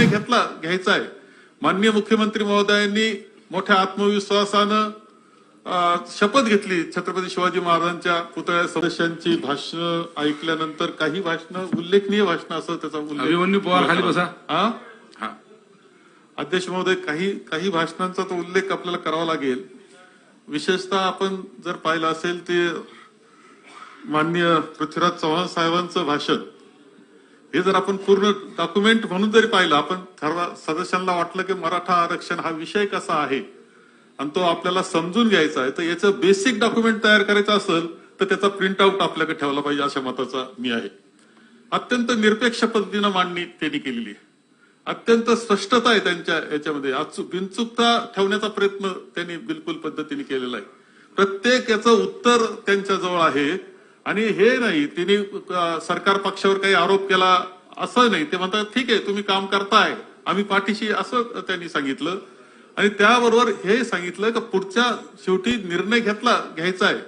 घ्यायचा आहे। माननीय मुख्यमंत्री महोदयांनी मोठ्या आत्मविश्वासानं शपथ घेतली। छत्रपती शिवाजी महाराजांच्या पुतळ्या सदस्यांची भाषण ऐकल्यानंतर काही भाषण उल्लेखनीय भाषण असं त्याचा अभिमन्यू पवार खाली बसा। अध्यक्ष महोदय, काही भाषणांचा तो उल्लेख आपल्याला करावा लागेल। विशेषतः आपण जर पाहिलं असेल ते माननीय पृथ्वीराज चव्हाण साहेबांचं भाषण, हे जर आपण पूर्ण डॉक्युमेंट म्हणून जरी पाहिलं, आपण सदस्यांना वाटलं की मराठा आरक्षण हा विषय कसा आहे आणि तो आपल्याला समजून घ्यायचा आहे, तर याचं बेसिक डॉक्युमेंट तयार करायचं असेल तर त्याचा प्रिंट आउट आपल्याकडे ठेवला पाहिजे, अशा मताचा मी आहे। अत्यंत निरपेक्ष पद्धतीनं मांडणी त्यांनी केलेली आहे, अत्यंत स्पष्टता आहे त्यांच्या याच्यामध्ये, बिनचूकता ठेवण्याचा प्रयत्न त्यांनी बिलकुल पद्धतीने केलेला आहे। प्रत्येक याचं उत्तर त्यांच्या जवळ आहे आणि हे नाही त्यांनी सरकार पक्षावर काही आरोप केला असं नाही। ते म्हणतात ठीक आहे, तुम्ही काम करताय, आम्ही पाठीशी, असं त्यांनी सांगितलं। आणि त्याबरोबर हे सांगितलं की पुढच्या शेवटी निर्णय घ्यायचा आहे।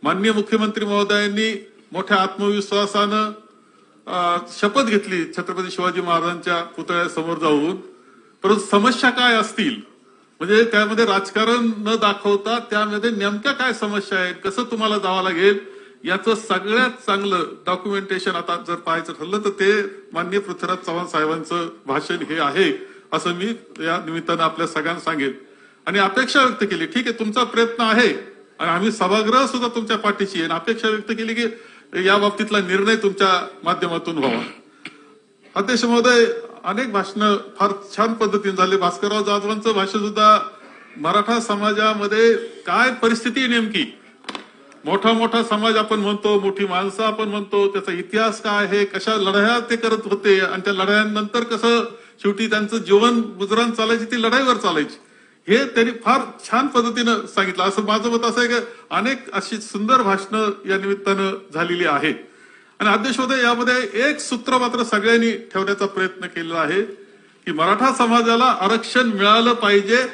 माननीय मुख्यमंत्री महोदयांनी मोठ्या आत्मविश्वासानं शपथ घेतली छत्रपती शिवाजी महाराजांच्या पुतळ्यासमोर जाऊन। परंतु समस्या काय असतील, म्हणजे त्यामध्ये राजकारण न दाखवता त्यामध्ये नेमक्या काय समस्या आहेत, कसं तुम्हाला जावं लागेल, याचं सगळ्यात चांगलं डॉक्युमेंटेशन आता जर पाहायचं ठरलं तर ते माननीय पृथ्वीराज चव्हाण साहेबांचं भाषण हे आहे, असं मी या निमित्तानं आपल्या सगळ्यांना सांगेन। आणि अपेक्षा व्यक्त केली, ठीक आहे तुमचा प्रयत्न आहे आणि आम्ही सभागृह सुद्धा तुमच्या पाठीशी आहे, अपेक्षा व्यक्त केली की या बाबतीतला निर्णय तुमच्या माध्यमातून व्हावा। अध्यक्ष महोदय, अनेक भाषणं फार छान पद्धतीने झाले। भास्करराव जाधवांचं भाषण सुद्धा मराठा समाजामध्ये काय परिस्थिती नेमकी, मोठा समाज आपण म्हणतो, मोठी माणसं आपण म्हणतो, त्याचा इतिहास काय आहे, कशा लढाया ते करत होते आणि त्या लढायांनंतर कसं शेवटी त्यांचं जीवन गुजराण चालायची, ती लढाईवर चालायची, हे त्यांनी फार छान पद्धतीनं सांगितलं। असं माझं मत असं आहे की अनेक अशी सुंदर भाषणं या निमित्तानं झालेली आहेत। आणि अध्यक्ष महोदय, यामध्ये एक सूत्र मात्र सगळ्यांनी ठेवण्याचा प्रयत्न केलेला आहे की मराठा समाजाला आरक्षण मिळालं पाहिजे,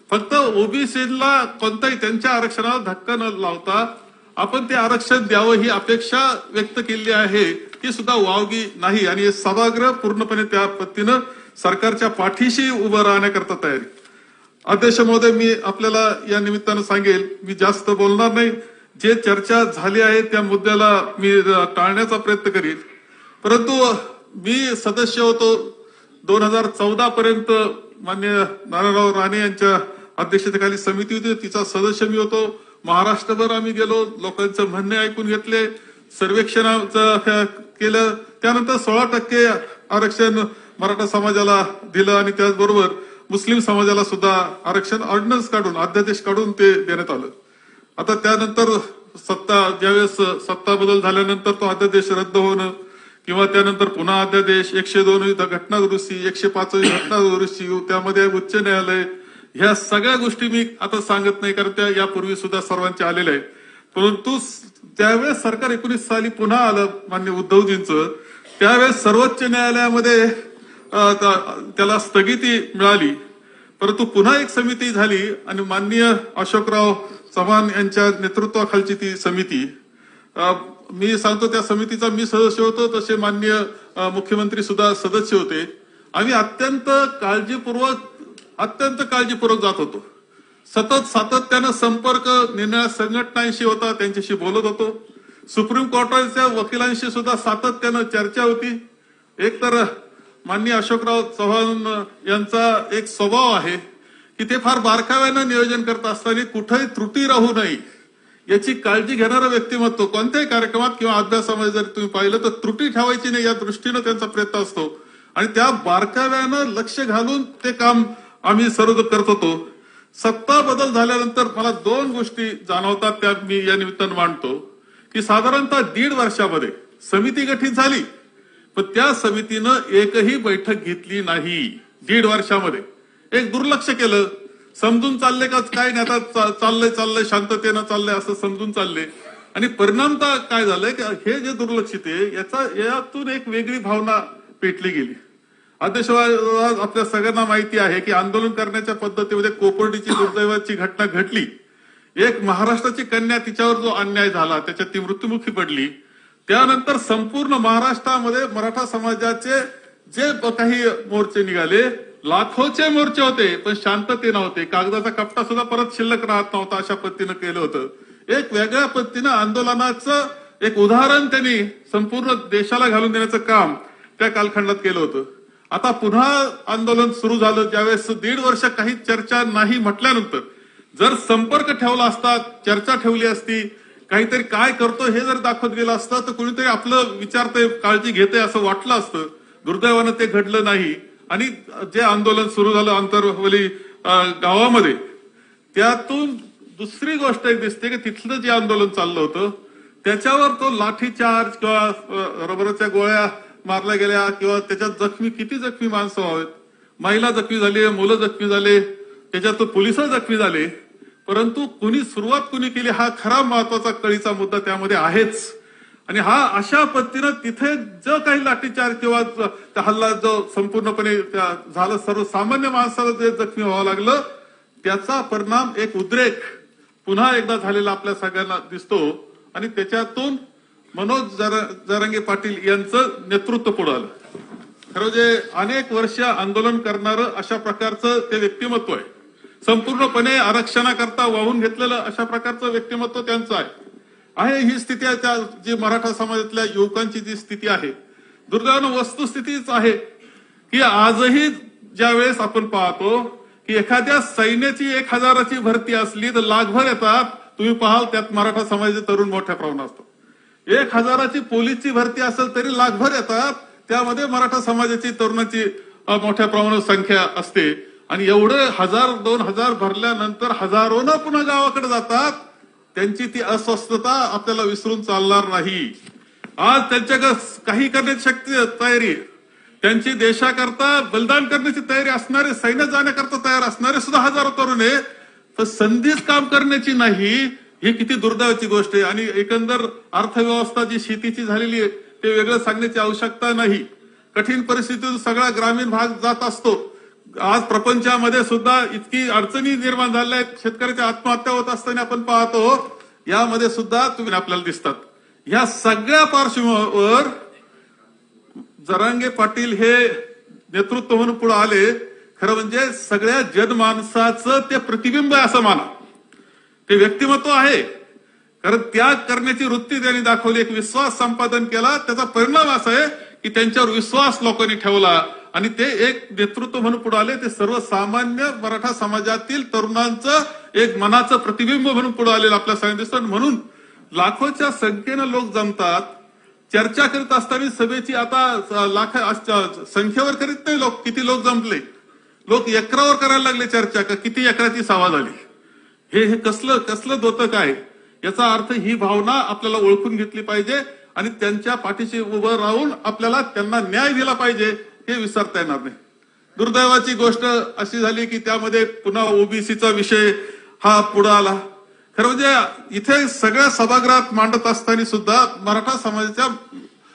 फक्त ओबीसीला कोणताही त्यांच्या आरक्षणाला धक्का न लावता आपण ते आरक्षण द्यावं ही अपेक्षा व्यक्त केली आहे, ती सुद्धा वावगी नाही। आणि सभागृह पूर्णपणे त्या पद्धतीनं सरकारच्या पाठीशी उभं राहण्याकरता तयारी। अध्यक्ष महोदय, मी आपल्याला या निमित्तानं सांगेल, मी जास्त बोलणार नाही, जे चर्चा झाली आहे त्या मुद्द्याला मी टाळण्याचा प्रयत्न करीन। परंतु मी सदस्य होतो 2014 पर्यंत, माननीय नारायणराव राणे यांच्या अध्यक्षतेखाली समिती होती, तिचा सदस्य मी होतो। महाराष्ट्रभर आम्ही गेलो, लोकांचं म्हणणे ऐकून घेतले, सर्वेक्षणाचं केलं, त्यानंतर 16% आरक्षण मराठा समाजाला दिलं आणि त्याचबरोबर मुस्लिम समाजाला सुद्धा आरक्षण ऑर्डिनन्स काढून, अध्यादेश काढून ते देण्यात आलं। आता त्यानंतर ज्यावेळेस सत्ता बदल झाल्यानंतर तो अध्यादेश रद्द होणं किंवा त्यानंतर पुन्हा अध्यादेश 102 घटना दुरुस्ती, 105 घटना दुरुस्ती, त्यामध्ये उच्च न्यायालय, ह्या सगळ्या गोष्टी मी आता सांगत नाही कारण त्या यापूर्वी सुद्धा सर्वांच्या आलेल्या आहेत। परंतु त्यावेळेस सरकार 19 साली पुन्हा आलं माननीय उद्धवजींचं, त्यावेळेस सर्वोच्च न्यायालयामध्ये त्याला स्थगिती मिळाली, परंतु पुन्हा एक समिती झाली आणि माननीय अशोकराव चव्हाण यांच्या नेतृत्वाखालची ती समिती, मी सांगतो त्या समितीचा मी सदस्य होतो, तसे माननीय मुख्यमंत्री सुद्धा सदस्य होते। आम्ही अत्यंत काळजीपूर्वक जात होतो, सातत्यानं संपर्क निर्णय संघटनांशी होता, त्यांच्याशी बोलत होतो, सुप्रीम कोर्टाच्या वकिलांशी सुद्धा सातत्यानं चर्चा होती। एक तर माननीय अशोकराव चव्हाण यांचा एक स्वभाव आहे की ते फार बारकाव्यानं नियोजन करत असताना कुठेही त्रुटी राहू नये याची काळजी घेणारं व्यक्तिमत्व, कोणत्याही कार्यक्रमात किंवा अभ्यासामध्ये जर तुम्ही पाहिलं तर त्रुटी ठेवायची नाही या दृष्टीनं त्यांचा प्रयत्न असतो आणि त्या बारकाव्यानं लक्ष घालून ते काम आम्ही सर्व करत होतो। सत्ता बदल झाल्यानंतर मला 2 गोष्टी जाणवतात, त्या मी या निमित्तानं मांडतो की साधारणतः 1.5 वर्षामध्ये समिती गठीत झाली, पण त्या समितीनं एकही बैठक घेतली नाही। 1.5 वर्षामध्ये एक दुर्लक्ष केलं, समजून चालले का काय नाही, आता चाललंय शांततेनं चाललंय असं समजून चालले आणि परिणामतः काय झालंय की हे जे दुर्लक्षित आहे यातून एक वेगळी भावना पेटली गेली। अध्यक्ष, आपल्या सगळ्यांना माहिती आहे की आंदोलन करण्याच्या पद्धतीमध्ये कोपर्डीची दुर्दैवाची घटना घडली, एक महाराष्ट्राची कन्या, तिच्यावर जो अन्याय झाला त्याच्यात ती मृत्युमुखी पडली, त्यानंतर संपूर्ण महाराष्ट्रामध्ये मराठा समाजाचे जे काही मोर्चे निघाले, लाखोचे मोर्चे होते, पण शांतते नव्हते. कागदाचा कपटा सुद्धा परत शिल्लक राहत नव्हता, अशा पद्धतीनं केलं होतं. एक वेगळ्या पद्धतीनं आंदोलनाचं एक उदाहरण त्यांनी संपूर्ण देशाला घालून देण्याचं काम त्या कालखंडात केलं होतं. आता पुन्हा आंदोलन सुरू झालं, ज्यावेळेस 1.5 वर्ष काही चर्चा नाही म्हटल्यानंतर जर संपर्क ठेवला असता, चर्चा ठेवली असती, काहीतरी काय करतो हे जर दाखवत गेलं असतं, तर कुणीतरी आपलं विचारतंय, काळजी घेते असं वाटलं असतं. दुर्दैवानं ते घडलं नाही. आणि जे आंदोलन सुरू झालं आंतरवली गावामध्ये, त्यातून दुसरी गोष्ट एक दिसते की तिथलं जे आंदोलन चाललं होतं त्याच्यावर तो लाठीचार्ज किंवा रबराच्या गोळ्या मारल्या गेल्या किंवा त्याच्यात किती जखमी माणसं व्हावेत, महिला जखमी झाली, मुलं जखमी झाले, त्याच्यात पोलिस जखमी झाले. परंतु सुरुवात कुणी केली हा खरा महत्वाचा कळीचा मुद्दा त्यामध्ये आहेच. आणि हा अशा पद्धतीनं तिथे जो काही लाठीचार्ज किंवा हल्ला जो संपूर्णपणे झालं, सर्वसामान्य माणसाला जे जखमी व्हावं लागलं, त्याचा परिणाम एक उद्रेक पुन्हा एकदा झालेला आपल्या सगळ्यांना दिसतो. आणि त्याच्यातून मनोज जरांगे पाटील यांचं नेतृत्व पुढे आलं. खरं जे अनेक वर्ष आंदोलन करणारं अशा प्रकारचं ते व्यक्तिमत्व आहे. संपूर्णपणे आरक्षणाकरता वाहून घेतलेलं अशा प्रकारचं व्यक्तिमत्व त्यांचं आहे. ही स्थिती आहे त्या जी मराठा समाजातल्या युवकांची जी स्थिती आहे. दुर्दैवानं वस्तुस्थितीच आहे की आजही ज्या वेळेस आपण पाहतो की एखाद्या सैन्याची 1000ची भरती असली तर लाखभर येतात. तुम्ही पाहाल त्यात मराठा समाजाचे तरुण मोठ्या प्रमाणात असतात. 1000ची पोलीसची भरती असेल तरी लाखभर येतात, त्यामध्ये मराठा समाजाची तरुणाची मोठ्या प्रमाणात संख्या असते. आणि एवढे 1000-2000 भरल्यानंतर हजारोनं पुन्हा गावाकडे जातात. त्यांची ती अस्वस्थता आपल्याला विसरून चालणार नाही. आज त्यांच्याकडे काही करण्याची तयारी, त्यांची देशाकरता बलिदान करण्याची तयारी असणारे, सैन्यात जाण्याकरता तयार असणारे सुद्धा हजारो तरुण आहे, तर संधीच काम करण्याची नाही. ही किती दुर्दैवाची गोष्ट आहे. आणि एकंदर अर्थव्यवस्था जी शेतीची झालेली आहे ते वेगळं सांगण्याची आवश्यकता नाही. कठीण परिस्थितीतून सगळा ग्रामीण भाग जात असतो. आज प्रपंचामध्ये सुद्धा इतकी अडचणी निर्माण झाल्या आहेत, शेतकऱ्याच्या आत्महत्या होत असताना आपण पाहतो. यामध्ये सुद्धा तुम्ही आपल्याला दिसतात. या सगळ्या पार्श्वभूमीवर जरांगे पाटील हे नेतृत्व म्हणून पुढे आले. खरं म्हणजे सगळ्या जनमानसाचं ते प्रतिबिंब आहे असं माना. ते व्यक्तिमत्व आहे, कारण त्याग करण्याची वृत्ती त्यांनी दाखवली, एक विश्वास संपादन केला. त्याचा परिणाम असा आहे की त्यांच्यावर विश्वास लोकांनी ठेवला आणि ते एक नेतृत्व म्हणून पुढे आले. ते सर्वसामान्य मराठा समाजातील तरुणांचं एक मनाचं प्रतिबिंब म्हणून पुढे आलेलं आपल्या सगळ्यांना दिसतं. म्हणून लाखोच्या संख्येनं लोक जमतात. चर्चा करीत असताना सभेची आता लाख संख्येवर करीत नाही लोक, किती लोक जमले. लोक एकरावर करायला लागले चर्चा, का किती एकराची सभा झाली. हे कसलं दोतक आहे. याचा अर्थ ही भावना आपल्याला ओळखून घेतली पाहिजे आणि त्यांच्या पाठीशी उभं राहून आपल्याला त्यांना न्याय दिला पाहिजे, हे विसरता येणार नाही. दुर्दैवाची गोष्ट अशी झाली की त्यामध्ये पुन्हा ओबीसीचा विषय हा पुढे आला. खरं म्हणजे इथे सगळ्या सभागृहात मांडत असताना सुद्धा मराठा समाजाच्या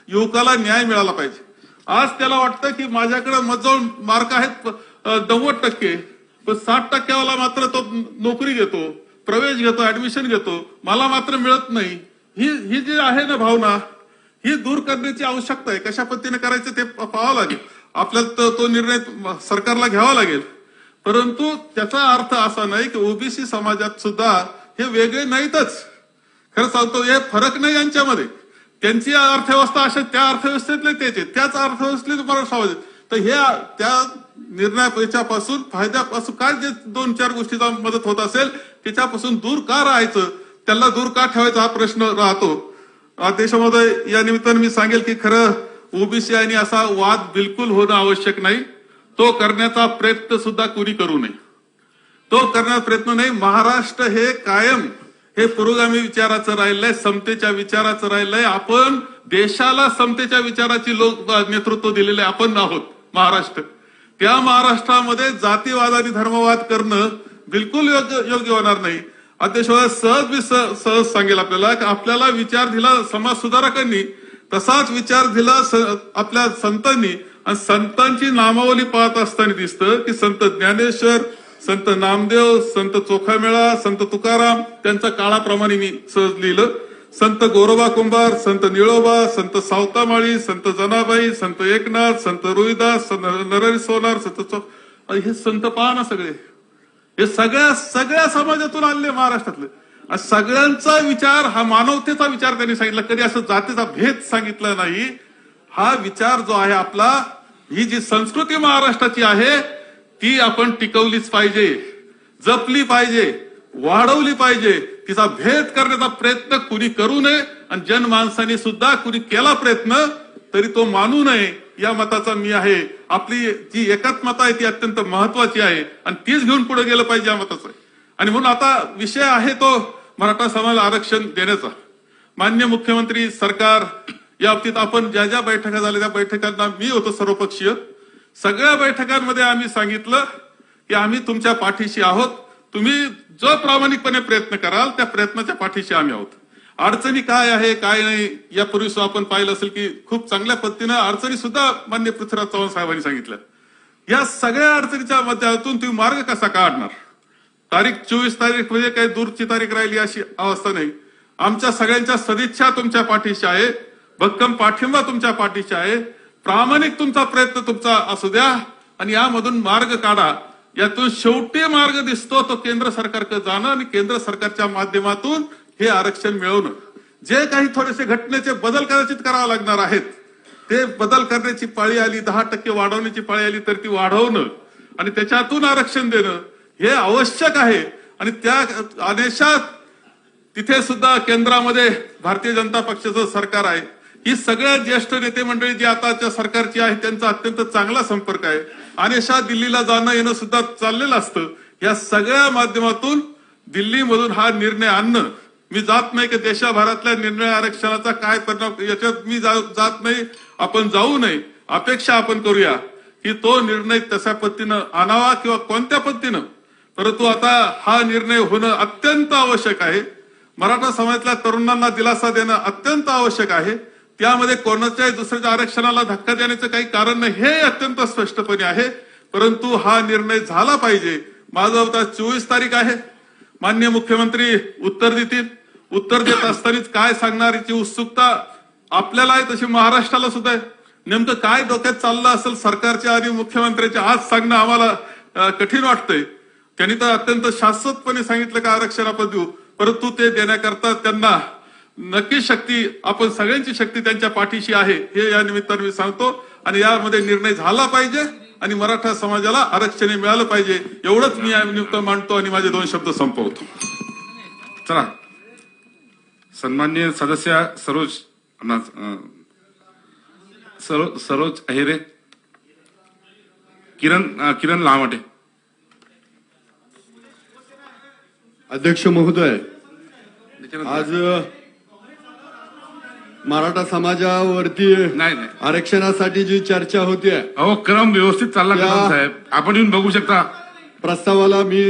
युवकाला न्याय मिळाला पाहिजे. आज त्याला वाटतं की माझ्याकडे मजल मार्क आहेत 90%, पण 60%वाला मात्र तो नोकरी घेतो, प्रवेश घेतो, ऍडमिशन घेतो, मला मात्र मिळत नाही. ही जी आहे ना भावना, ही दूर करण्याची आवश्यकता आहे. कशा पद्धतीने करायचं ते पाहावं लागेल आपल्याला. तो निर्णय सरकारला घ्यावा लागेल. परंतु त्याचा अर्थ असा नाही की ओबीसी समाजात सुद्धा हे वेगळे नाहीतच. खरं सांगतो हे फरक नाही यांच्यामध्ये. त्यांची अर्थव्यवस्था अशा त्या अर्थव्यवस्थेतले त्याच अर्थव्यवस्थेतले मराठा समाज. तर हे त्या निर्णयापासून फायद्यापासून काय जे 2-4 गोष्टीचा मदत होत असेल त्याच्यापासून दूर का राहायचं, त्याला दूर का ठेवायचा हा प्रश्न राहतो. देशामध्ये या निमित्ताने मी सांगेल की खरं ओबीसी आणि असा वाद बिलकुल होणं आवश्यक नाही. तो करण्याचा प्रयत्न सुद्धा कुणी करू नये. तो करण्याचा प्रयत्न नाही. महाराष्ट्र हे कायम हे पुरोगामी विचाराचं राहिलंय, समतेच्या विचाराचं राहिलंय. आपण देशाला समतेच्या विचाराची नेतृत्व दिलेले आपण आहोत महाराष्ट्र. त्या महाराष्ट्रामध्ये जातीवाद आणि धर्मवाद करणं बिलकुल योग्य होणार नाही. अध्यक्ष सहज सांगेल आपल्याला की आपल्याला विचार दिला समाज सुधारकांनी, तसाच विचार दिला आपल्या संतांनी. आणि संतांची नामावली पाहत असताना दिसतं की संत ज्ञानेश्वर, संत नामदेव, संत चोखामेळा, संत तुकाराम त्यांच्या काळाप्रमाणे मी सहज लिहिलं. संत गोरोबा कुंभार, संत निळोबा, संत सावतामाळी, संत जनाबाई, संत एकनाथ, संत रोहिदास, संत नरहरी सोनार, हे संत पहा ना सगळे. हे सगळ्या समाजातून आलेले महाराष्ट्रातले. सगळ्यांचा विचार हा मानवतेचा विचार त्यांनी सांगितला. कधी असं जातीचा भेद सांगितला नाही. हा विचार जो आहे आपला, ही जी संस्कृती महाराष्ट्राची आहे ती आपण टिकवलीच पाहिजे, जपली पाहिजे, वाढवली पाहिजे. तिचा भेद करण्याचा प्रयत्न कुणी करू नये. आणि जनमानसाने सुद्धा कुणी केला प्रयत्न तरी तो मानू नये, या मताचा मी आहे. आपली जी एकात्मता आहे ती अत्यंत महत्वाची आहे आणि तीच घेऊन पुढे गेलं पाहिजे या मताचं. आणि म्हणून आता विषय आहे तो मराठा समाजाला आरक्षण देण्याचा. मान्य मुख्यमंत्री, सरकार, या बाबतीत आपण ज्या ज्या बैठका झाल्या त्या बैठकांना मी होतो सर्वपक्षीय. सगळ्या बैठकांमध्ये आम्ही सांगितलं की आम्ही तुमच्या पाठीशी आहोत. तुम्ही जो प्रामाणिकपणे प्रयत्न कराल त्या प्रयत्नाच्या पाठीशी आम्ही आहोत. अडचणी काय आहे काय नाही यापूर्वी आपण पाहिलं असेल की खूप चांगल्या पद्धतीनं अडचणी सुद्धा मान्य पृथ्वीराज चव्हाण साहेबांनी सांगितल्या. या सगळ्या अडचणीच्या माध्यमातून तुम्ही मार्ग कसा काढणार. तारीख 24 तारीख म्हणजे काही दूरची तारीख राहिली अशी अवस्था नाही. आमच्या सगळ्यांच्या सदिच्छा तुमच्या पाठीशी आहे, भक्कम पाठिंबा तुमच्या पाठीशी आहे. प्रामाणिक तुमचा प्रयत्न तुमचा असू द्या आणि यामधून मार्ग काढा. यातून शेवटी मार्ग दिसतो तो केंद्र सरकारकडे जाणं आणि केंद्र सरकारच्या माध्यमातून हे आरक्षण मिळवणं. जे काही थोडेसे घटनेचे बदल कदाचित करावे लागणार आहेत ते बदल करण्याची पाळी आली, 10% वाढवण्याची पाळी आली तर ती वाढवणं आणि त्याच्यातून आरक्षण देणं हे आवश्यक आहे. आणि त्या आदेशात तिथे सुद्धा केंद्रामध्ये भारतीय जनता पक्षाचं सरकार आहे. ही सगळ्यात ज्येष्ठ नेते मंडळी जी आताच्या सरकारची आहे त्यांचा अत्यंत चांगला संपर्क आहे. अनेशा दिल्लीला जाणं येणं सुद्धा चाललेलं असतं. या सगळ्या माध्यमातून दिल्लीमधून हा निर्णय आणणं. मी जात नाही की देशभरातल्या निर्णय आरक्षणाचा काय परिणाम याच्यात मी जात नाही. आपण जाऊ नये, अपेक्षा आपण करूया की तो निर्णय तशा पद्धतीनं आणावा किंवा कोणत्या पद्धतीनं. परंतु आता हा निर्णय होणं अत्यंत आवश्यक आहे. मराठा समाजातल्या तरुणांना दिलासा देणं अत्यंत आवश्यक आहे. त्यामध्ये कोणाच्याही दुसऱ्याच्या आरक्षणाला धक्का देण्याचं काही कारण नाही हे अत्यंत स्पष्टपणे आहे. परंतु हा निर्णय झाला पाहिजे. माझं आता 24 तारीख आहे. माननीय मुख्यमंत्री उत्तर देतील. उत्तर देत असतानाच काय सांगणार याची उत्सुकता आपल्याला आहे तशी महाराष्ट्राला सुद्धा आहे. नेमकं काय डोक्यात चाललं असेल सरकारच्या आणि मुख्यमंत्र्यांच्या आज सांगणं आम्हाला कठीण वाटतंय. त्यांनी तर अत्यंत शाश्वतपणे सांगितलं का आरक्षण आपण देऊ. परंतु ते देण्याकरता त्यांना नक्की शक्ती, आपण सगळ्यांची शक्ती त्यांच्या पाठीशी आहे हे या निमित्ताने मी सांगतो. आणि यामध्ये निर्णय झाला पाहिजे आणि मराठा समाजाला आरक्षण मिळालं पाहिजे एवढंच मी या निमित्त मांडतो आणि माझे 2 शब्द संपवतो. चला, सन्माननीय सदस्य सरोज अहिरे, किरण लामाटे. अध्यक्ष महोदय, आज मराठा समाजावरती नाही आरक्षणासाठी जी चर्चा होतीये, अहो क्रम व्यवस्थित चालला कदम साहेब, आपण येऊन बघू शकता. प्रस्तावाला मी